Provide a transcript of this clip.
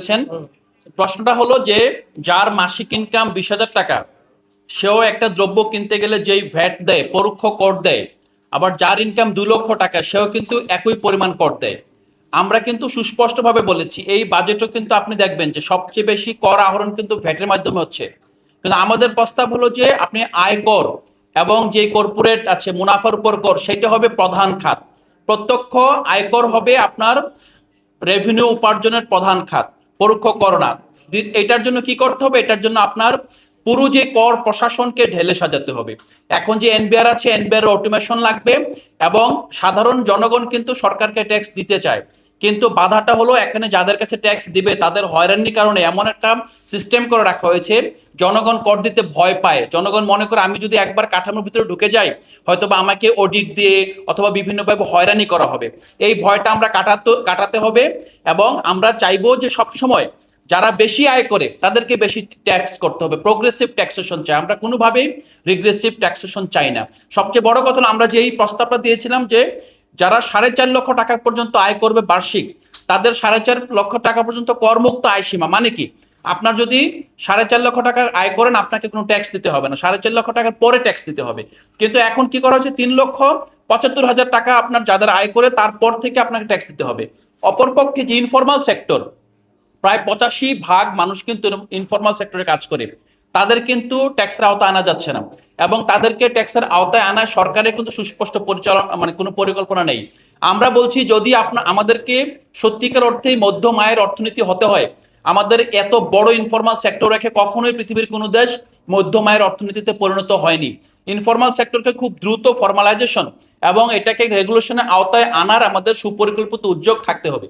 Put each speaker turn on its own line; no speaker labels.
বলেছেন। প্রশ্নটা হলো যে যার মাসিক ইনকাম 20,000 টাকা সেও একটা দ্রব্য কিনতে গেলে যেই ভ্যাট দেয়, পরোক্ষ কর দেয়, আবার যার ইনকাম 2 লক্ষ টাকা সেও কিন্তু একই পরিমাণ কর দেয়। আমরা কিন্তু সুস্পষ্টভাবে বলেছি এই বাজেটও কিন্তু আপনি দেখবেন যে সবচেয়ে বেশি কর আহরণ কিন্তু ভ্যাটের মাধ্যমে হচ্ছে। কিন্তু আমাদের প্রস্তাব হলো যে আপনি আয়কর এবং যে কর্পোরেট আছে মুনাফার উপর কর সেটা হবে প্রধান খাত। প্রত্যক্ষ আয়কর হবে আপনার রেভিনিউ উপার্জনের প্রধান খাত, পরোক্ষ কর না। এটার জন্য কি করতে হবে? এটার জন্য আপনার পুরো যে কর প্রশাসনকে ঢেলে সাজাতে হবে। এখন যে এনবিআর আছে, এনবিআর অটোমেশন লাগবে এবং সাধারণ জনগণ কিন্তু সরকারকে ট্যাক্স দিতে চায়, কিন্তু বাধাটা হলো এখানে যাদের কাছে ট্যাক্স দিবে তাদের হয়রানির কারণে এমন একটা সিস্টেম করে রাখা হয়েছে, জনগণ কর দিতে ভয় পায়। জনগণ মনে করে আমি যদি একবার কাঠামোর ভিতরে ঢুকে যাই হয়তো বা আমাকে অডিট দিয়ে অথবা বিভিন্নভাবে হয়রানি করা হবে। এই ভয়টা আমরা কাটাতে হবে এবং আমরা চাইবো যে সবসময় যারা বেশি আয় করে তাদেরকে বেশি ট্যাক্স করতে হবে। প্রোগ্রেসিভ ট্যাক্সেশন চাই আমরা, কোনোভাবেই রিগ্রেসিভ ট্যাক্সেশন চাই না। সবচেয়ে বড় কথা আমরা যে এই প্রস্তাবটা দিয়েছিলাম যে যারা 4.5 লক্ষ টাকা পর্যন্ত আয় করবে বার্ষিক, তাদের 4.5 লক্ষ টাকা পর্যন্ত করমুক্ত আয় সীমা। মানে কি, আপনার যদি 4.5 লক্ষ টাকা আয় করেন আপনাকে কোনো ট্যাক্স দিতে হবে না, 4.5 লক্ষ টাকার পরে ট্যাক্স দিতে হবে। কিন্তু এখন কি করা হচ্ছে, 3,75,000 টাকা আপনার যাদের আয় করে তারপর থেকে আপনাকে ট্যাক্স দিতে হবে। অপরপক্ষে যে ইনফরমাল সেক্টর, প্রায় 85% মানুষ কিন্তু ইনফরমাল সেক্টরে কাজ করে, তাদের কিন্তু ট্যাক্সের আওতায় আনা যাচ্ছে না এবং তাদেরকে ট্যাক্সের আওতায় আনার সরকারের কিন্তু সুস্পষ্ট পরিচালনা মানে কোনো পরিকল্পনা নেই। আমরা বলছি যদি আমাদেরকে সত্যিকার অর্থেই মধ্যম আয়ের অর্থনীতি হতে হয়, আমাদের এত বড় ইনফরমাল সেক্টর রেখে কখনোই পৃথিবীর কোনো দেশ মধ্যম আয়ের অর্থনীতিতে পরিণত হয়নি। ইনফরমাল সেক্টরকে খুব দ্রুত ফর্মালাইজেশন এবং এটাকে রেগুলেশনের আওতায় আনার আমাদের সুপরিকল্পিত উদ্যোগ থাকতে হবে।